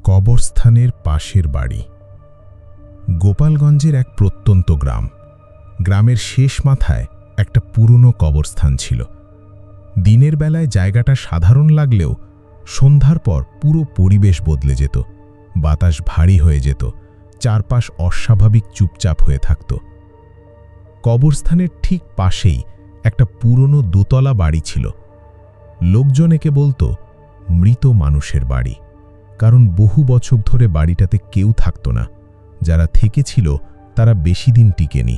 কবরস্থানের পাশের বাড়ি। গোপালগঞ্জের এক প্রত্যন্ত গ্রাম। গ্রামের শেষ মাথায় একটা পুরনো কবরস্থান ছিল। দিনের বেলায় জায়গাটা সাধারণ লাগলেও সন্ধ্যার পর পুরো পরিবেশ বদলে যেত। বাতাস ভারী হয়ে যেত, চারপাশ অস্বাভাবিক চুপচাপ হয়ে থাকত। কবরস্থানের ঠিক পাশেই একটা পুরনো দোতলা বাড়ি ছিল। লোকজন একে বলতো মৃত মানুষের বাড়ি, কারণ বহু বছর ধরে বাড়িটাতে কেউ থাকত না। যারা থেকেছিল তারা বেশি দিন টিকেনি।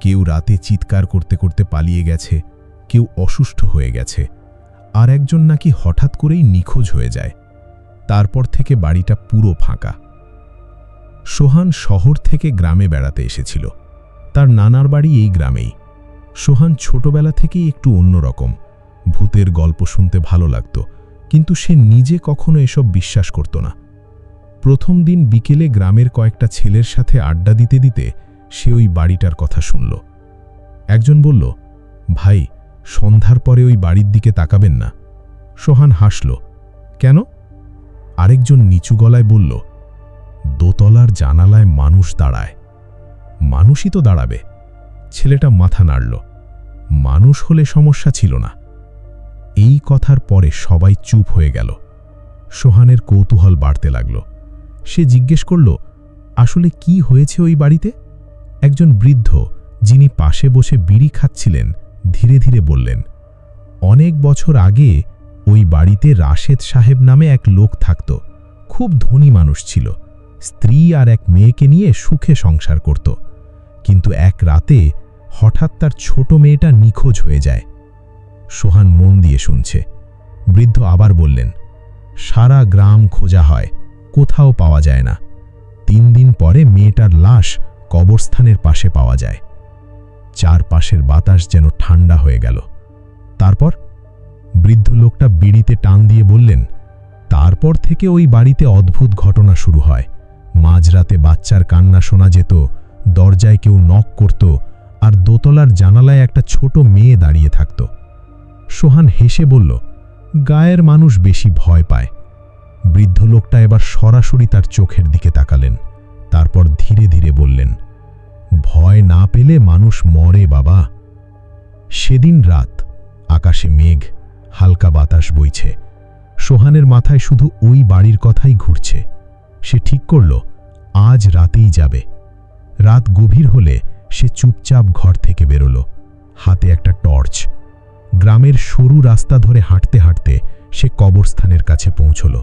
কেউ রাতে চিৎকার করতে করতে পালিয়ে গেছে, কেউ অসুস্থ হয়ে গেছে, আর একজন নাকি হঠাৎ করেই নিখোঁজ হয়ে যায়। তারপর থেকে বাড়িটা পুরো ফাঁকা। সোহান শহর থেকে গ্রামে বেড়াতে এসেছিল। তার নানার বাড়ি এই গ্রামেই। সোহান ছোটবেলা থেকেই একটু অন্যরকম। ভূতের গল্প শুনতে ভালো লাগত, কিন্তু সে নিজে কখনো এসব বিশ্বাস করত না। প্রথম দিন বিকেলে গ্রামের কয়েকটা ছেলের সাথে আড্ডা দিতে দিতে সে ওই বাড়িটার কথা শুনল। একজন বলল, ভাই, সন্ধ্যার পরে ওই বাড়ির দিকে তাকাবেন না। সোহান হাসল। কেন? আরেকজন নিচু গলায় বলল, দোতলার জানালায় মানুষ দাঁড়ায়। মানুষই তো দাঁড়াবে। ছেলেটা মাথা নাড়ল। মানুষ হলে সমস্যা ছিল না। এই কথার পরে সবাই চুপ হয়ে গেল। সোহানের কৌতূহল বাড়তে লাগল। সে জিজ্ঞেস করল, আসলে কি হয়েছে ওই বাড়িতে? একজন বৃদ্ধ, যিনি পাশে বসে বিড়ি খাচ্ছিলেন, ধীরে ধীরে বললেন, অনেক বছর আগে ওই বাড়িতে রাশেদ সাহেব নামে এক লোক থাকত। খুব ধনী মানুষ ছিল। স্ত্রী আর এক মেয়েকে নিয়ে সুখে সংসার করত। কিন্তু এক রাতে হঠাৎ তার ছোট মেয়েটা নিখোঁজ হয়ে যায়। সোহান মন দিয়ে শুনছে। বৃদ্ধ আবার বললেন, সারা গ্রাম খোঁজা হয়, কোথাও পাওয়া যায় না। 3 দিন পরে মেয়েটার লাশ কবরস্থানের পাশে পাওয়া যায়। চারপাশের বাতাস যেন ঠান্ডা হয়ে গেল। তারপর? বৃদ্ধ লোকটা বিড়িতে টান দিয়ে বললেন, তারপর থেকে ওই বাড়িতে অদ্ভুত ঘটনা শুরু হয়। মাঝরাতে বাচ্চার কান্না শোনা যেত, দরজায় কেউ নক করত, আর দোতলার জানালায় একটা ছোট মেয়ে দাঁড়িয়ে থাকত। সোহান হেসে বলল, গায়ের মানুষ বেশি ভয় পায়। বৃদ্ধ লোকটা এবার সরাসরি তার চোখের দিকে তাকালেন। তারপর ধীরে ধীরে বললেন, ভয় না পেলে মানুষ মরে বাবা। সেদিন রাত, আকাশে মেঘ, হালকা বাতাস বইছে। সোহানের মাথায় শুধু ওই বাড়ির কথাই ঘুরছে। সে ঠিক করল, আজ রাতেই যাবে। রাত গভীর হলে সে চুপচাপ ঘর থেকে বেরোল, হাতে একটা টর্চ। গ্রামের সরু রাস্তা ধরে হাঁটতে হাঁটতে সে কবরস্থানের কাছে পৌঁছল।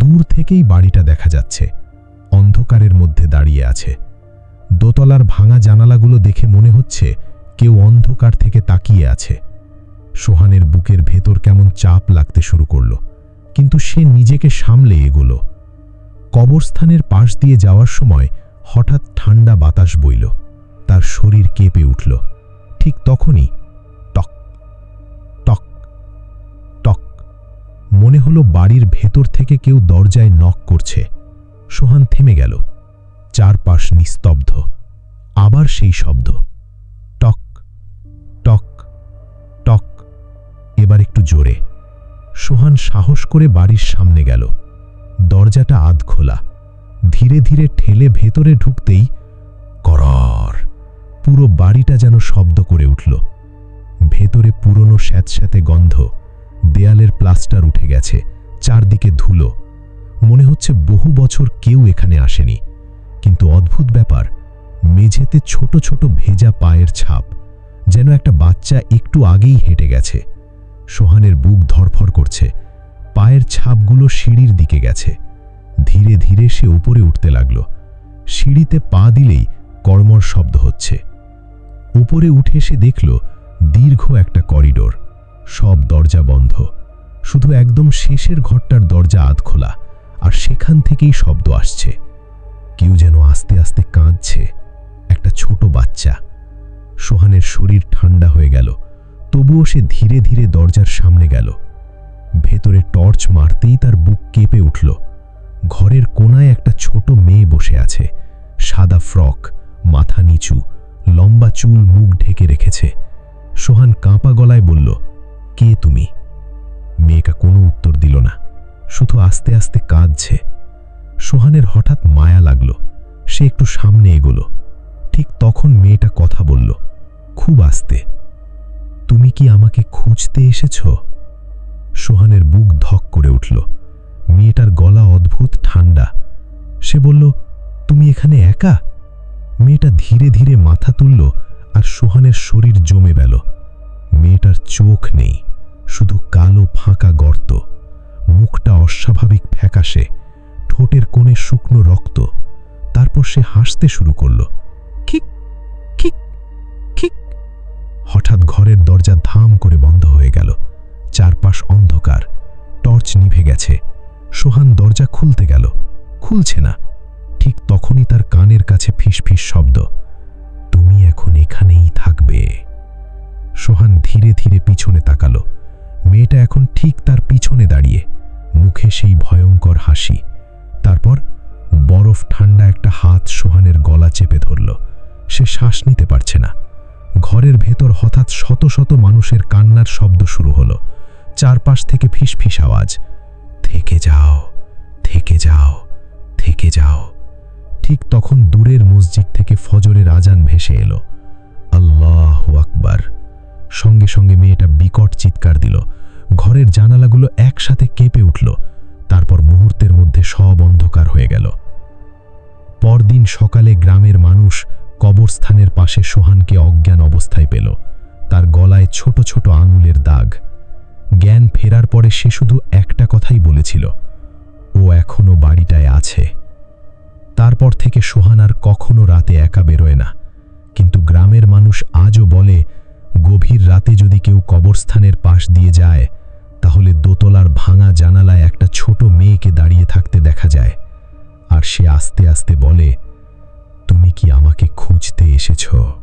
দূর থেকেই বাড়িটা দেখা যাচ্ছে, অন্ধকারের মধ্যে দাঁড়িয়ে আছে। দোতলার ভাঙা জানালাগুলো দেখে মনে হচ্ছে কেউ অন্ধকার থেকে তাকিয়ে আছে। সোহানের বুকের ভেতর কেমন চাপ লাগতে শুরু করল, কিন্তু সে নিজেকে সামলে এগোল। কবরস্থানের পাশ দিয়ে যাওয়ার সময় হঠাৎ ঠান্ডা বাতাস বইল। তার শরীর কেঁপে উঠল। ঠিক তখনই টক টক টক মনে হলো বাড়ির ভেতর থেকে কেউ দরজায় নক করছে। সোহান থেমে গেল। চারপাশ নিস্তব্ধ। আবার সেই শব্দ, টক টক টক, এবার একটু জোরে। সোহান সাহস করে বাড়ির সামনে গেল। দরজাটা আধ খোলা। ধীরে ধীরে ঠেলে ভেতরে ঢুকতেই করর, পুরো বাড়িটা যেন শব্দ করে উঠল। ভেতরে পুরনো স্যাঁতস্যাঁতে গন্ধ, দেয়ালের প্লাস্টার উঠে গেছে, চারদিকে ধুলো। মনে হচ্ছে বহু বছর কেউ এখানে আসেনি। কিন্তু অদ্ভুত ব্যাপার, মেঝেতে ছোট ছোট ভেজা পায়ের ছাপ, যেন একটা বাচ্চা একটু আগেই হেঁটে গেছে। সোহানের বুক ধড়ফড় করছে। পায়ের ছাপগুলো সিঁড়ির দিকে গেছে। ধীরে ধীরে সে উপরে উঠতে লাগল। সিঁড়িতে পা দিলেই কড়মড় শব্দ হচ্ছে। উপরে উঠে সে দেখল দীর্ঘ একটা করিডোর। সব দরজা বন্ধ, শুধু একদম শেষের ঘরটার দরজা আধ খোলা, আর সেখান থেকেই শব্দ আসছে। কেউ যেন আস্তে আস্তে কাঁদছে, একটা ছোট বাচ্চা। সোহানের শরীর ঠান্ডা হয়ে গেল, তবুও সে ধীরে ধীরে দরজার সামনে গেল। ভেতরে টর্চ মারতেই তার বুক কেঁপে উঠল। ঘরের কোনায় একটা ছোট মেয়ে বসে আছে, সাদা ফ্রক, মাথা নিচু, লম্বা চুল মুখ ঢেকে রেখেছে। সোহান কাঁপা গলায় বলল, কে তুমি? মেয়েটা কোনো উত্তর দিল না, শুধু আস্তে আস্তে কাঁদছে। হঠাৎ মায়া লাগলো। সে একটু সামনে এগোলো। ঠিক তখন মেয়েটা কথা বলল, খুব আস্তে, তুমি কি আমাকে খুঁজতে এসেছ? সোহানের বুক ধক করে উঠল। মেয়েটার গলা অদ্ভুত ঠান্ডা। সে বলল, তুমি এখানে একা? মেয়েটা ধীরে ধীরে মাথা তুলল আর সোহানের শরীর জমে গেল। মেয়েটার চোখ নেই, শুধু কালো ফাঁকা গর্ত। মুখটা অস্বাভাবিক ফ্যাকাশে, ঠোঁটের কোণে শুকনো রক্ত। তারপর সে হাসতে শুরু করল, খিক খিক খিক। হঠাৎ ঘরের দরজা ধাম করে বন্ধ হয়ে গেল। চারপাশ অন্ধকার, টর্চ নিভে গেছে। সোহান দরজা খুলতে গেল, খুলছে না। ঠিক তখনই তার কানের কাছে ফিসফিস শব্দ, তুমি এখন এখানেই থাকবে। সোহান ধীরে ধীরে পিছনে তাকালো। মেয়েটা এখন ঠিক তার পিছনে দাঁড়িয়ে, মুখে সেই ভয়ঙ্কর হাসি। তারপর বরফ ঠান্ডা একটা হাত সোহানের গলা চেপে ধরল। সে শ্বাস নিতে পারছে না। ঘরের ভেতর হঠাৎ শত শত মানুষের কান্নার শব্দ শুরু হলো। চারপাশ থেকে ফিসফিস আওয়াজ, থেকে যাও, থেকে যাও, থেকে যাও। ঠিক তখন দূরের মসজিদ থেকে ফজরের আজান ভেসে এলো। আল্লাহু আকবার। সঙ্গে সঙ্গে মেয়েটা বিকট চিৎকার দিল। ঘরের জানালাগুলো একসাথে কেঁপে উঠল। তারপর মুহূর্তের মধ্যে সব অন্ধকার হয়ে গেল। পরদিন সকালে গ্রামের মানুষ কবরস্থানের পাশে সোহানকে অজ্ঞান অবস্থায় পেল। তার গলায় ছোট ছোট আঙুলের দাগ। জ্ঞান ফেরার পরে সে শুধু একটা কথাই বলেছিল, ও এখনো বাড়িটায় আছে। তারপর থেকে সোহান আর কখনো রাতে একা বেরোয় না। কিন্তু গ্রামের মানুষ আজও বলে, গভীর রাতে যদি কেউ কবরস্থানের পাশ দিয়ে যায়, তাহলে দোতলার ভাঙা জানালায় একটা ছোট মেয়েকে দাঁড়িয়ে থাকতে দেখা যায়। আর সে আস্তে আস্তে বলে, তুমি কি আমাকে খুঁজতে এসেছো?